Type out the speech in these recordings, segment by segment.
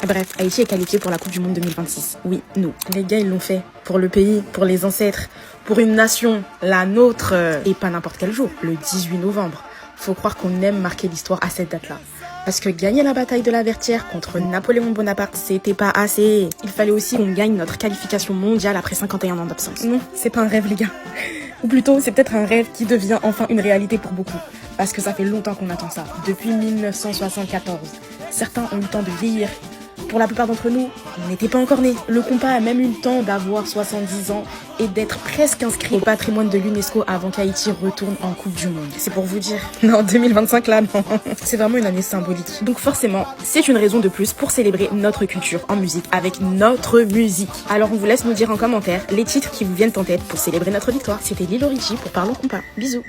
Bref, Haïti est qualifié pour la Coupe du Monde 2026. Oui, nous. Les gars, ils l'ont fait. Pour le pays, pour les ancêtres, pour une nation, la nôtre. Et pas n'importe quel jour, le 18 novembre. Faut croire qu'on aime marquer l'histoire à cette date-là. Parce que gagner la bataille de la Vertière contre Napoléon Bonaparte, c'était pas assez. Il fallait aussi qu'on gagne notre qualification mondiale après 51 ans d'absence. Non, c'est pas un rêve, les gars. Ou plutôt, c'est peut-être un rêve qui devient enfin une réalité pour beaucoup. Parce que ça fait longtemps qu'on attend ça. Depuis 1974. Certains ont eu le temps de vieillir. Pour la plupart d'entre nous, on n'était pas encore nés. Le compas a même eu le temps d'avoir 70 ans et d'être presque inscrit au patrimoine de l'UNESCO avant qu'Haïti retourne en Coupe du Monde. C'est pour vous dire. Non, 2025 là, non. C'est vraiment une année symbolique. Donc forcément, c'est une raison de plus pour célébrer notre culture en musique avec notre musique. Alors on vous laisse nous dire en commentaire les titres qui vous viennent en tête pour célébrer notre victoire. C'était Lilo Richie pour Parlons Compas. Bisous.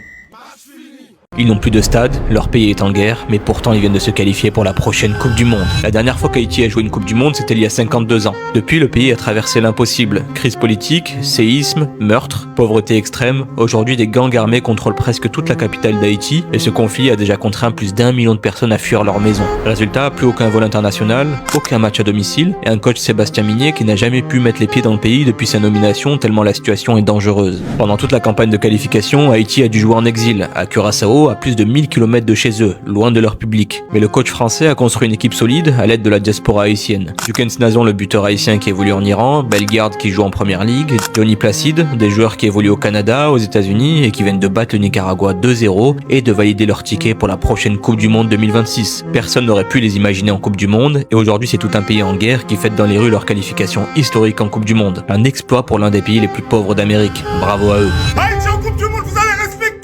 Ils n'ont plus de stade, leur pays est en guerre, mais pourtant ils viennent de se qualifier pour la prochaine Coupe du Monde. La dernière fois qu'Haïti a joué une Coupe du Monde, c'était il y a 52 ans. Depuis, le pays a traversé l'impossible. Crise politique, séisme, meurtre, pauvreté extrême. Aujourd'hui, des gangs armés contrôlent presque toute la capitale d'Haïti et ce conflit a déjà contraint plus d'1 million de personnes à fuir leur maison. Résultat, plus aucun vol international, aucun match à domicile et un coach Sébastien Migné qui n'a jamais pu mettre les pieds dans le pays depuis sa nomination tellement la situation est dangereuse. Pendant toute la campagne de qualification, Haïti a dû jouer en exil, à Curaçao, à plus de 1000 km de chez eux, loin de leur public. Mais le coach français a construit une équipe solide à l'aide de la diaspora haïtienne. Jukens Nazon, le buteur haïtien qui évolue en Iran, Bellegarde qui joue en première ligue, Johnny Placide, des joueurs qui évoluent au Canada, aux États-Unis et qui viennent de battre le Nicaragua 2-0 et de valider leur ticket pour la prochaine Coupe du Monde 2026. Personne n'aurait pu les imaginer en Coupe du Monde et aujourd'hui c'est tout un pays en guerre qui fête dans les rues leur qualification historique en Coupe du Monde. Un exploit pour l'un des pays les plus pauvres d'Amérique. Bravo à eux. Haïti en Coupe du Monde, vous allez respecter!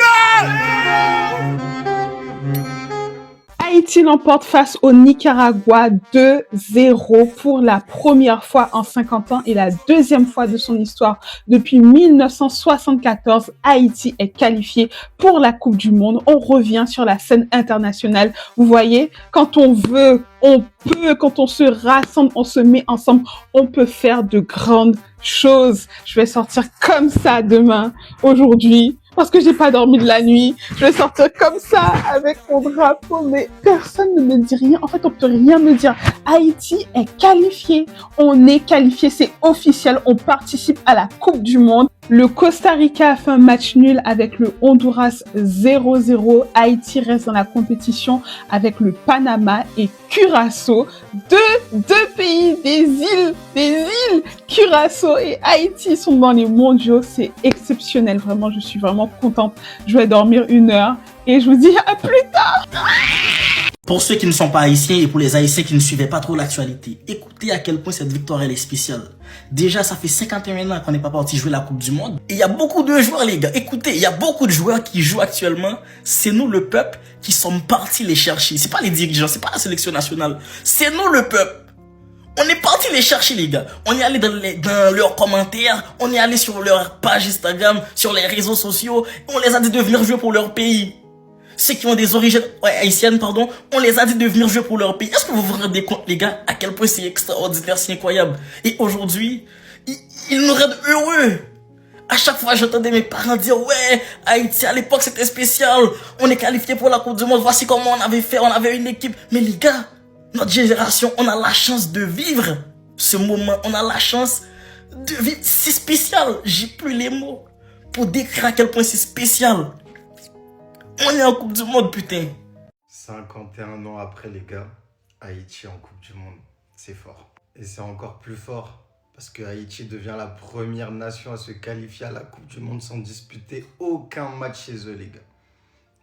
Haïti l'emporte face au Nicaragua 2-0 pour la première fois en 50 ans et la deuxième fois de son histoire. Depuis 1974, Haïti est qualifié pour la Coupe du Monde. On revient sur la scène internationale. Vous voyez, quand on veut, on peut, quand on se rassemble, on se met ensemble, on peut faire de grandes choses. Je vais sortir comme ça demain, aujourd'hui. Parce que j'ai pas dormi de la nuit, je vais sortir comme ça avec mon drapeau, mais personne ne me dit rien. En fait, on peut rien me dire. Haïti est qualifié. On est qualifié, c'est officiel. On participe à la Coupe du Monde. Le Costa Rica a fait un match nul avec le Honduras 0-0. Haïti reste dans la compétition avec le Panama et Curaçao. Deux pays, des îles. Curaçao et Haïti sont dans les mondiaux. C'est exceptionnel. Vraiment, je suis vraiment contente. Je vais dormir 1 heure et je vous dis à plus tard. Pour ceux qui ne sont pas haïtiens et pour les haïtiens qui ne suivaient pas trop l'actualité, écoutez à quel point cette victoire elle est spéciale. Déjà, ça fait 51 ans qu'on n'est pas parti jouer la Coupe du Monde. Et il y a beaucoup de joueurs, les gars. Écoutez, il y a beaucoup de joueurs qui jouent actuellement. C'est nous, le peuple, qui sommes partis les chercher. C'est pas les dirigeants, c'est pas la sélection nationale. C'est nous, le peuple. On est parti les chercher, les gars. On est allé dans leurs commentaires, on est allé sur leur page Instagram, sur les réseaux sociaux. On les a dit de venir jouer pour leur pays. Ceux qui ont des origines haïtiennes, pardon, on les a dit de venir jouer pour leur pays. Est-ce que vous vous rendez compte, les gars, à quel point c'est extraordinaire, c'est incroyable. Et aujourd'hui, ils nous rendent heureux. À chaque fois, j'entendais mes parents dire, ouais, Haïti, à l'époque, c'était spécial. On est qualifié pour la Coupe du Monde. Voici comment on avait fait. On avait une équipe. Mais les gars, notre génération, on a la chance de vivre ce moment. On a la chance de vivre. C'est spécial. J'ai plus les mots pour décrire à quel point c'est spécial. On est en Coupe du Monde, putain. 51 ans après, les gars, Haïti en Coupe du Monde. C'est fort. Et c'est encore plus fort parce que Haïti devient la première nation à se qualifier à la Coupe du Monde sans disputer aucun match chez eux, les gars.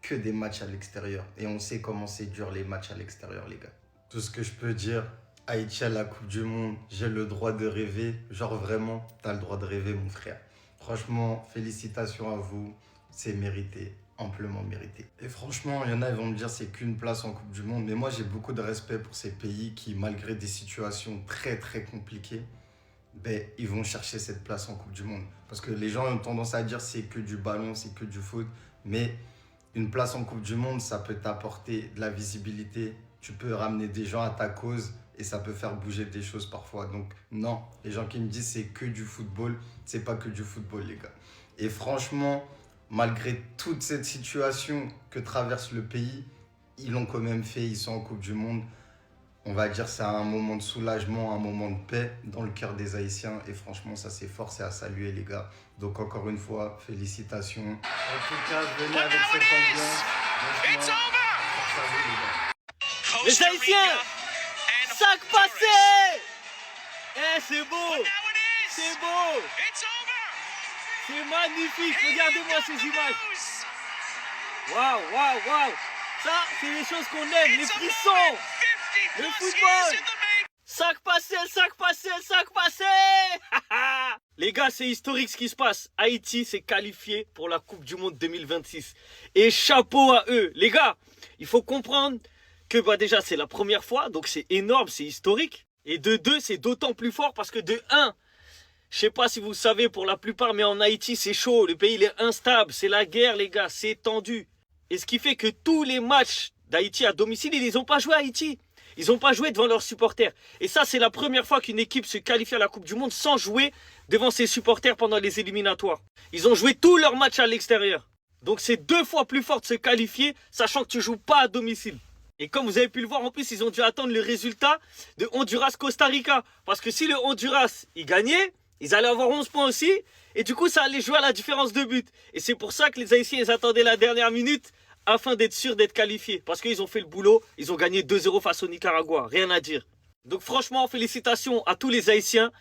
Que des matchs à l'extérieur. Et on sait comment c'est dur les matchs à l'extérieur, les gars. Tout ce que je peux dire, Haïti à la Coupe du Monde, j'ai le droit de rêver. Genre vraiment, t'as le droit de rêver, mon frère. Franchement, félicitations à vous. C'est mérité. Amplement mérité. Et franchement, il y en a, ils vont me dire c'est qu'une place en Coupe du Monde, mais moi j'ai beaucoup de respect pour ces pays qui, malgré des situations très très compliquées, ils vont chercher cette place en Coupe du Monde. Parce que les gens ont tendance à dire c'est que du ballon, c'est que du foot, mais une place en Coupe du Monde, ça peut t'apporter de la visibilité, tu peux ramener des gens à ta cause et ça peut faire bouger des choses parfois. Donc non, les gens qui me disent c'est que du football, c'est pas que du football, les gars. Et franchement, malgré toute cette situation que traverse le pays, ils l'ont quand même fait, ils sont en Coupe du Monde. On va dire c'est un moment de soulagement, un moment de paix dans le cœur des Haïtiens. Et franchement, ça c'est fort, c'est à saluer les gars. Donc encore une fois, félicitations. En tout cas, venez avec cette ambiance. Franchement, force à vous les gars. Les Haïtiens, sac passé. Eh, c'est beau. C'est beau. C'est magnifique. Regardez-moi ces images. Waouh, waouh, waouh. Ça, c'est les choses qu'on aime, les frissons. Le football. Sac passé, sac passé, sac passé. Les gars, c'est historique ce qui se passe. Haïti s'est qualifié pour la Coupe du Monde 2026. Et chapeau à eux. Les gars, il faut comprendre que déjà, c'est la première fois. Donc, c'est énorme, c'est historique. Et de deux, c'est d'autant plus fort parce que de un, je sais pas si vous savez pour la plupart, mais en Haïti, c'est chaud. Le pays, il est instable. C'est la guerre, les gars. C'est tendu. Et ce qui fait que tous les matchs d'Haïti à domicile, ils n'ont pas joué à Haïti. Ils n'ont pas joué devant leurs supporters. Et ça, c'est la première fois qu'une équipe se qualifie à la Coupe du Monde sans jouer devant ses supporters pendant les éliminatoires. Ils ont joué tous leurs matchs à l'extérieur. Donc c'est 2 fois plus fort de se qualifier, sachant que tu ne joues pas à domicile. Et comme vous avez pu le voir, en plus, ils ont dû attendre le résultat de Honduras-Costa Rica. Parce que si le Honduras, il gagnait, ils allaient avoir 11 points aussi. Et du coup, ça allait jouer à la différence de but. Et c'est pour ça que les Haïtiens, ils attendaient la dernière minute afin d'être sûrs d'être qualifiés. Parce qu'ils ont fait le boulot, ils ont gagné 2-0 face au Nicaragua. Rien à dire. Donc franchement, félicitations à tous les Haïtiens.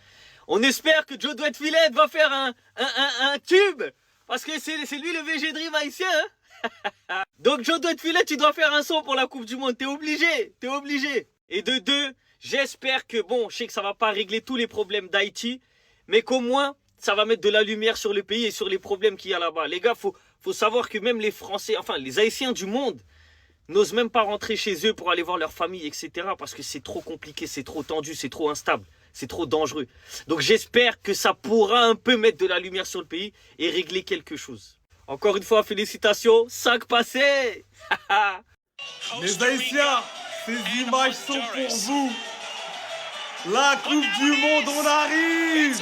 On espère que Joe Douet-Fillette va faire un tube. Parce que c'est lui le VG Dream haïtien. Hein. Donc Joe Douet-Fillette, tu dois faire un son pour la Coupe du Monde. T'es obligé. T'es obligé. Et de deux, j'espère que, bon, je sais que ça va pas régler tous les problèmes d'Haïti. Mais qu'au moins, ça va mettre de la lumière sur le pays et sur les problèmes qu'il y a là-bas. Les gars, faut savoir que même les Français, enfin les Haïtiens du monde, n'osent même pas rentrer chez eux pour aller voir leur famille, etc. Parce que c'est trop compliqué, c'est trop tendu, c'est trop instable, c'est trop dangereux. Donc j'espère que ça pourra un peu mettre de la lumière sur le pays et régler quelque chose. Encore une fois, félicitations, 5 passés. Les Haïtiens, ces images sont pour vous. La Coupe du Monde, on arrive.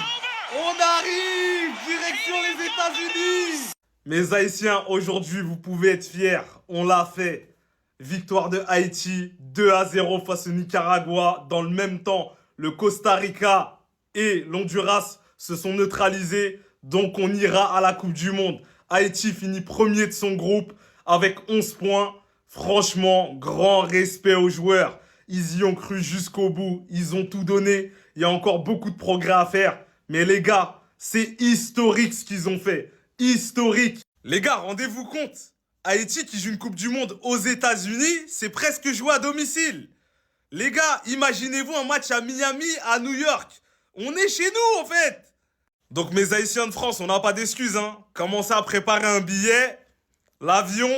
On arrive. Direction les États-Unis. Mes Haïtiens, aujourd'hui, vous pouvez être fiers. On l'a fait. Victoire de Haïti, 2-0 face au Nicaragua. Dans le même temps, le Costa Rica et l'Honduras se sont neutralisés. Donc, on ira à la Coupe du Monde. Haïti finit premier de son groupe avec 11 points. Franchement, grand respect aux joueurs. Ils y ont cru jusqu'au bout. Ils ont tout donné. Il y a encore beaucoup de progrès à faire. Mais les gars, c'est historique ce qu'ils ont fait. Historique. Les gars, rendez-vous compte. Haïti qui joue une Coupe du Monde aux États-Unis, c'est presque joué à domicile. Les gars, imaginez-vous un match à Miami, à New York. On est chez nous en fait. Donc mes Haïtiens de France, on n'a pas d'excuses. Hein. Commencez à préparer un billet, l'avion.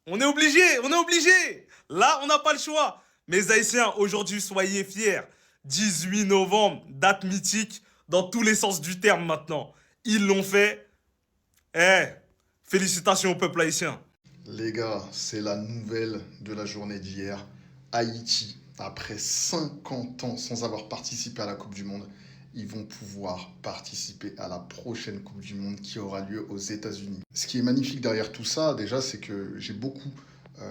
On est obligé, on est obligé. Là, on n'a pas le choix. Mes Haïtiens, aujourd'hui, soyez fiers. 18 novembre, date mythique dans tous les sens du terme maintenant. Ils l'ont fait. Félicitations au peuple haïtien. Les gars, c'est la nouvelle de la journée d'hier. Haïti, après 50 ans sans avoir participé à la Coupe du Monde, ils vont pouvoir participer à la prochaine Coupe du Monde qui aura lieu aux États-Unis. Ce qui est magnifique derrière tout ça, déjà, c'est que j'ai beaucoup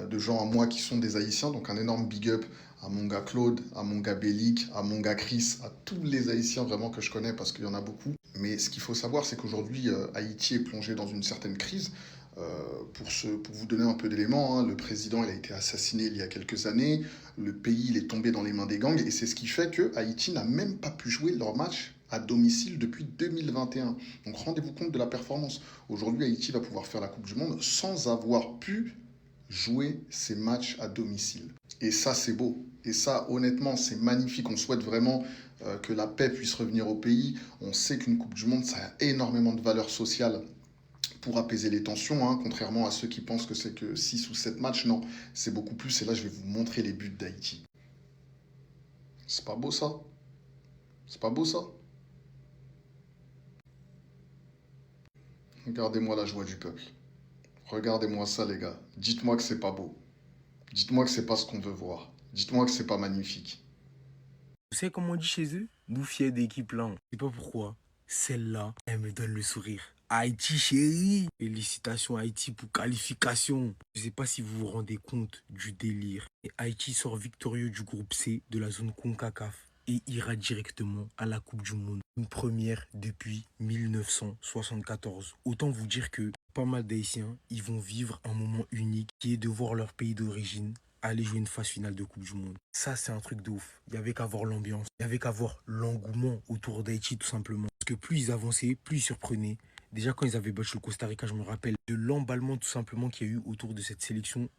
de gens à moi qui sont des Haïtiens, donc un énorme big up à mon gars Claude, à mon gars Bélic, à mon gars Chris, à tous les Haïtiens vraiment que je connais parce qu'il y en a beaucoup. Mais ce qu'il faut savoir, c'est qu'aujourd'hui, Haïti est plongé dans une certaine crise. Pour vous donner un peu d'éléments, le président il a été assassiné il y a quelques années, le pays il est tombé dans les mains des gangs et c'est ce qui fait que Haïti n'a même pas pu jouer leur match à domicile depuis 2021. Donc rendez-vous compte de la performance. Aujourd'hui, Haïti va pouvoir faire la Coupe du Monde sans avoir pu jouer ses matchs à domicile. Et ça, c'est beau. Et ça, honnêtement, c'est magnifique. On souhaite vraiment que la paix puisse revenir au pays. On sait qu'une Coupe du Monde, ça a énormément de valeur sociale pour apaiser les tensions, hein, contrairement à ceux qui pensent que c'est que 6 ou 7 matchs. Non, c'est beaucoup plus. Et là, je vais vous montrer les buts d'Haïti. C'est pas beau, ça? C'est pas beau, ça? Regardez-moi la joie du peuple. Regardez-moi ça, les gars. Dites-moi que c'est pas beau. Dites-moi que c'est pas ce qu'on veut voir. Dites-moi que c'est pas magnifique. Vous savez comment on dit chez eux? Nous fiers d'équipe là. Je sais pas pourquoi. Celle-là, elle me donne le sourire. Haïti, chérie. Félicitations Haïti pour qualification. Je ne sais pas si vous vous rendez compte du délire. Et Haïti sort victorieux du groupe C de la zone CONCACAF et ira directement à la Coupe du Monde. Une première depuis 1974. Autant vous dire que pas mal d'Haïtiens, ils vont vivre un moment unique qui est de voir leur pays d'origine aller jouer une phase finale de Coupe du Monde. Ça, c'est un truc de ouf. Il n'y avait qu'à voir l'ambiance, il n'y avait qu'à voir l'engouement autour d'Haïti tout simplement. Parce que plus ils avançaient, plus ils surprenaient. Déjà, quand ils avaient battu le Costa Rica, je me rappelle de l'emballement tout simplement qu'il y a eu autour de cette sélection.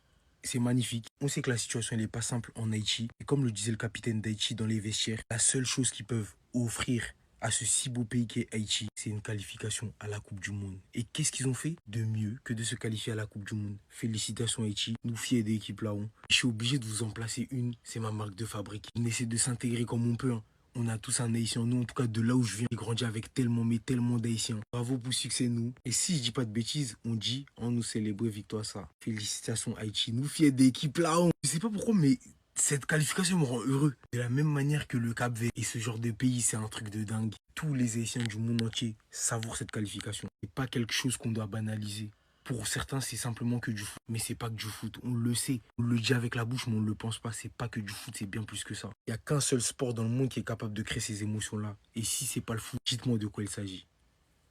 C'est magnifique. On sait que la situation n'est pas simple en Haïti. Et comme le disait le capitaine d'Haïti dans les vestiaires, la seule chose qu'ils peuvent offrir à ce si beau pays qu'est Haïti, c'est une qualification à la Coupe du Monde. Et qu'est-ce qu'ils ont fait de mieux que de se qualifier à la Coupe du Monde? Félicitations Haïti, nous fiers des équipes là-haut. Je suis obligé de vous en placer une, c'est ma marque de fabrique. On essaie de s'intégrer comme on peut. On a tous un Haïtien. Nous, en tout cas, de là où je viens, j'ai grandi avec tellement, mais tellement d'Haïtiens. Bravo pour succès, nous. Et si je dis pas de bêtises, on dit, on nous célébrer victoire ça. Félicitations Haïti, nous fiers des équipes là-haut. Je sais pas pourquoi, mais cette qualification me rend heureux. De la même manière que le Cap-Vert et ce genre de pays, c'est un truc de dingue. Tous les Haïtiens du monde entier savourent cette qualification. C'est pas quelque chose qu'on doit banaliser. Pour certains, c'est simplement que du foot. Mais c'est pas que du foot. On le sait. On le dit avec la bouche, mais on ne le pense pas. C'est pas que du foot, c'est bien plus que ça. Il n'y a qu'un seul sport dans le monde qui est capable de créer ces émotions-là. Et si c'est pas le foot, dites-moi de quoi il s'agit.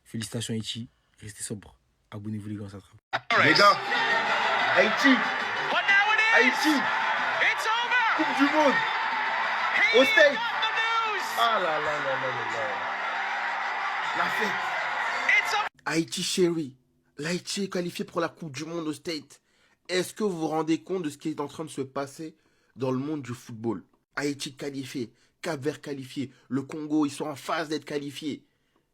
Félicitations Haïti. Restez sobre. Abonnez-vous les gars, ça trappe. Les gars, Haïti, Haïti, Coupe du Monde, au States. Ah là là là là là là. La fête. Haïti chérie, l'Haïti est qualifié pour la Coupe du Monde au States. Est-ce que vous vous rendez compte de ce qui est en train de se passer dans le monde du football? Haïti qualifié, Cap-Vert qualifié, le Congo, ils sont en phase d'être qualifiés.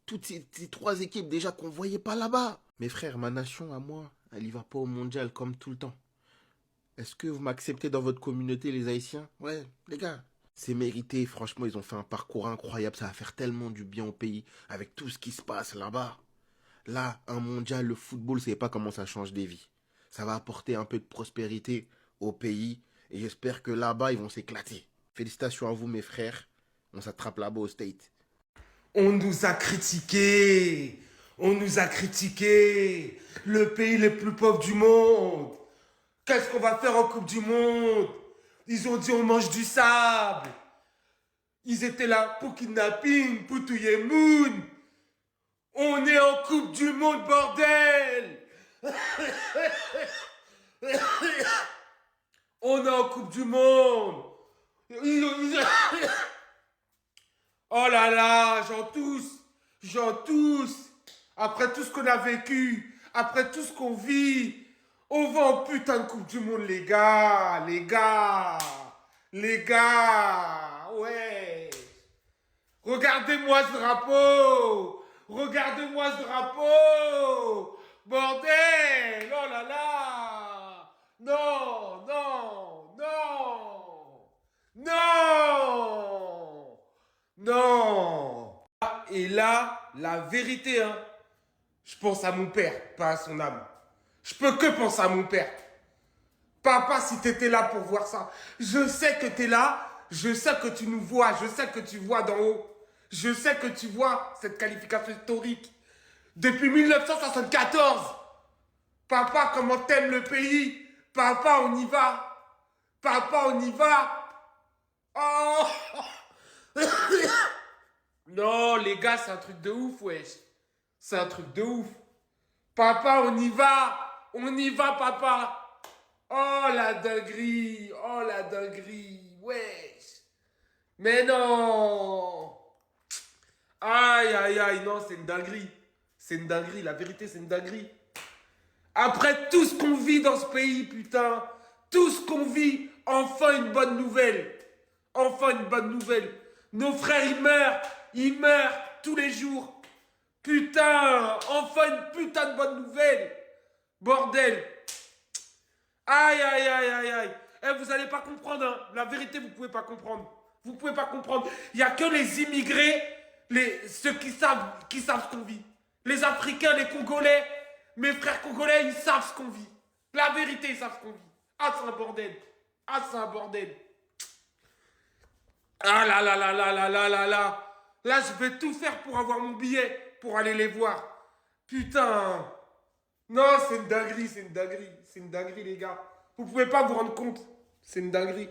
Toutes ces trois équipes déjà qu'on ne voyait pas là-bas. Mes frères, ma nation à moi, elle y va pas au mondial comme tout le temps. Est-ce que vous m'acceptez dans votre communauté, les Haïtiens? Ouais, les gars. C'est mérité, franchement, ils ont fait un parcours incroyable. Ça va faire tellement du bien au pays avec tout ce qui se passe là-bas. Là, un mondial, le football, vous savez pas comment ça change des vies. Ça va apporter un peu de prospérité au pays. Et j'espère que là-bas, ils vont s'éclater. Félicitations à vous, mes frères. On s'attrape là-bas au State. On nous a critiqués. On nous a critiqués. Le pays le plus pauvre du monde. Qu'est-ce qu'on va faire en Coupe du Monde? Ils ont dit on mange du sable. Ils étaient là pour kidnapping, pour tuer Moon. On est en Coupe du Monde, bordel. On est en Coupe du Monde. Oh là là, j'en tousse. Après tout ce qu'on a vécu, après tout ce qu'on vit, on va en putain de Coupe du Monde, les gars, ouais. Regardez-moi ce drapeau, bordel, oh là là, non. Et là, la vérité, je pense à mon père, pas à son âme. Je peux que penser à mon père. Papa, si t'étais là pour voir ça, je sais que t'es là, je sais que tu nous vois, je sais que tu vois d'en haut. Je sais que tu vois cette qualification historique. Depuis 1974. Papa, comment t'aimes le pays? Papa, on y va. Oh. Non, les gars, c'est un truc de ouf, wesh. C'est un truc de ouf. Papa, on y va, papa. Oh la dinguerie, wesh. Mais non. Aïe, non, c'est une dinguerie, la vérité, c'est une dinguerie. Après tout ce qu'on vit dans ce pays, putain, tout ce qu'on vit, enfin une bonne nouvelle. Nos frères, ils meurent tous les jours. Putain, enfin une putain de bonne nouvelle. Bordel. Aïe. Vous allez pas comprendre, La vérité, vous pouvez pas comprendre. Il y a que les immigrés, ceux qui savent ce qu'on vit. Les Africains, les Congolais, mes frères congolais, ils savent ce qu'on vit. La vérité, ils savent ce qu'on vit. Ah, c'est un bordel. Ah là. Là, je vais tout faire pour avoir mon billet, pour aller les voir. Putain. Non, c'est une dinguerie, c'est une dinguerie. C'est une dinguerie, les gars. Vous pouvez pas vous rendre compte. C'est une dinguerie.